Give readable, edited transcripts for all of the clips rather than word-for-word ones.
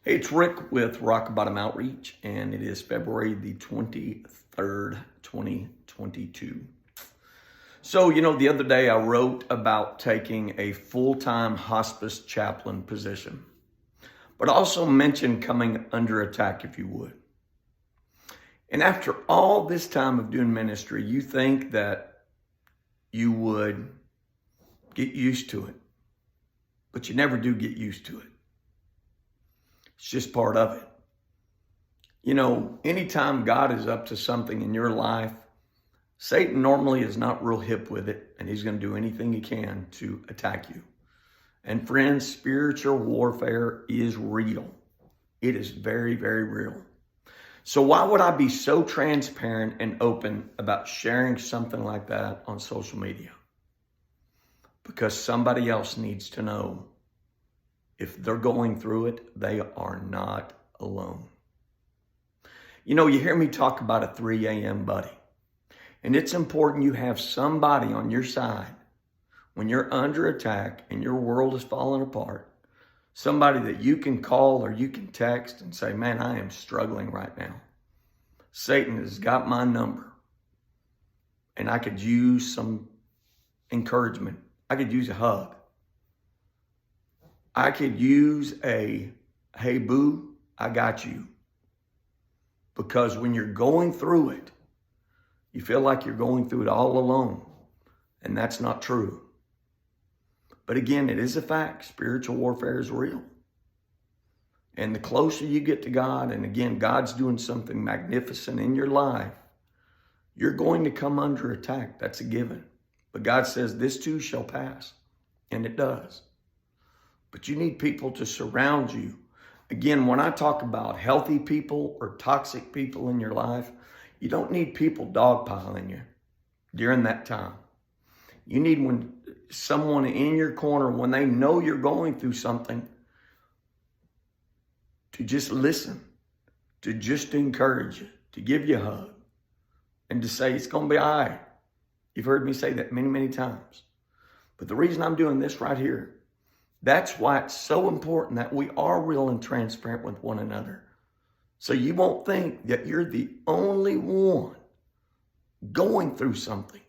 Hey, it's Rick with Rock Bottom Outreach, and it is February the 23rd, 2022. So, the other day I wrote about taking a full-time hospice chaplain position, but also mentioned coming under attack, if you would. And after all this time of doing ministry, you think that you would get used to it, but you never do get used to it. It's just part of it. Anytime God is up to something in your life, Satan normally is not real hip with it, and he's going to do anything he can to attack you. And friends, spiritual warfare is real. It is very, very real. So why would I be so transparent and open about sharing something like that on social media? Because somebody else needs to know if they're going through it, they are not alone. You hear me talk about a 3 a.m. buddy. And it's important you have somebody on your side when you're under attack and your world is falling apart. Somebody that you can call or you can text and say, man, I am struggling right now. Satan has got my number. And I could use some encouragement. I could use a hug. I could use a, hey boo, I got you. Because when you're going through it, you feel like you're going through it all alone. And that's not true. But again, it is a fact. Spiritual warfare is real. And the closer you get to God, and again, God's doing something magnificent in your life, you're going to come under attack. That's a given. But God says this too shall pass. And it does. But you need people to surround you. Again, when I talk about healthy people or toxic people in your life, you don't need people dogpiling you during that time. You need someone in your corner, when they know you're going through something, to just listen, to just encourage you, to give you a hug, and to say it's going to be all right. You've heard me say that many, many times. But the reason I'm doing this right here, that's why it's so important that we are real and transparent with one another. So you won't think that you're the only one going through something.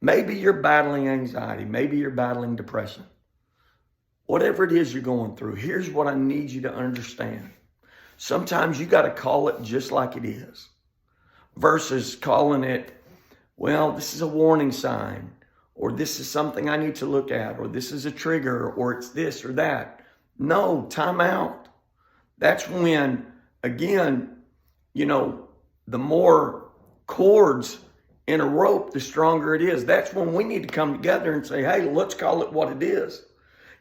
Maybe you're battling anxiety. Maybe you're battling depression. Whatever it is you're going through, here's what I need you to understand. Sometimes you got to call it just like it is, versus calling it, well, this is a warning sign, or this is something I need to look at, or this is a trigger, or it's this or that. No, time out. That's when, again, the more cords in a rope, the stronger it is. That's when we need to come together and say, hey, let's call it what it is.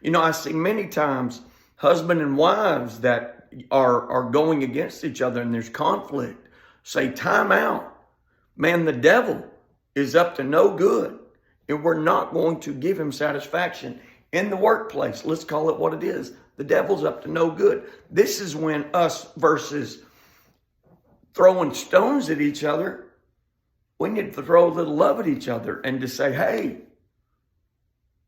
I see many times husband and wives that are going against each other and there's conflict. Say, time out. Man, the devil is up to no good. And we're not going to give him satisfaction in the workplace. Let's call it what it is. The devil's up to no good. This is when us versus throwing stones at each other, we need to throw a little love at each other and to say, hey,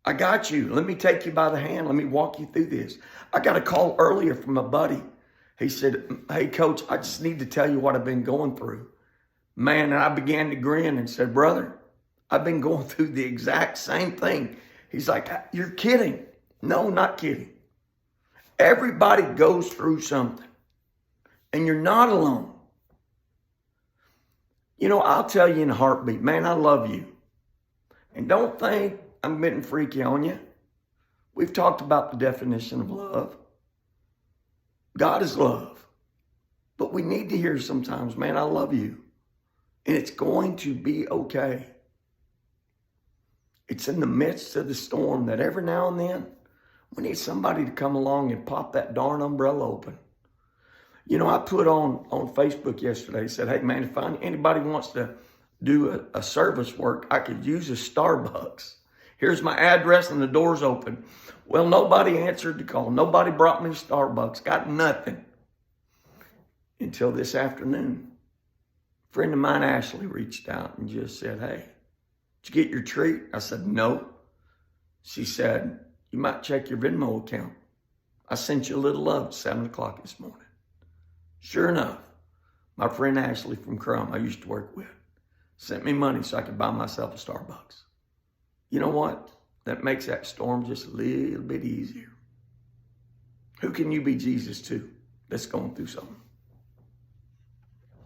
I got you. Let me take you by the hand. Let me walk you through this. I got a call earlier from a buddy. He said, hey, coach, I just need to tell you what I've been going through. Man, and I began to grin and said, brother, I've been going through the exact same thing. He's like, you're kidding. No, not kidding. Everybody goes through something. And you're not alone. I'll tell you in a heartbeat, man, I love you. And don't think I'm getting freaky on you. We've talked about the definition of love. God is love. But we need to hear sometimes, man, I love you. And it's going to be okay. It's in the midst of the storm that every now and then we need somebody to come along and pop that darn umbrella open. I put on Facebook yesterday, said, hey man, if anybody wants to do a service work, I could use a Starbucks. Here's my address and the door's open. Well, nobody answered the call. Nobody brought me Starbucks. Got nothing. Until this afternoon. A friend of mine, Ashley, reached out and just said, hey, did you get your treat? I said, no. She said, you might check your Venmo account. I sent you a little love at 7 o'clock this morning. Sure enough, my friend Ashley from Crum I used to work with sent me money so I could buy myself a Starbucks. You know what? That makes that storm just a little bit easier. Who can you be Jesus to that's going through something?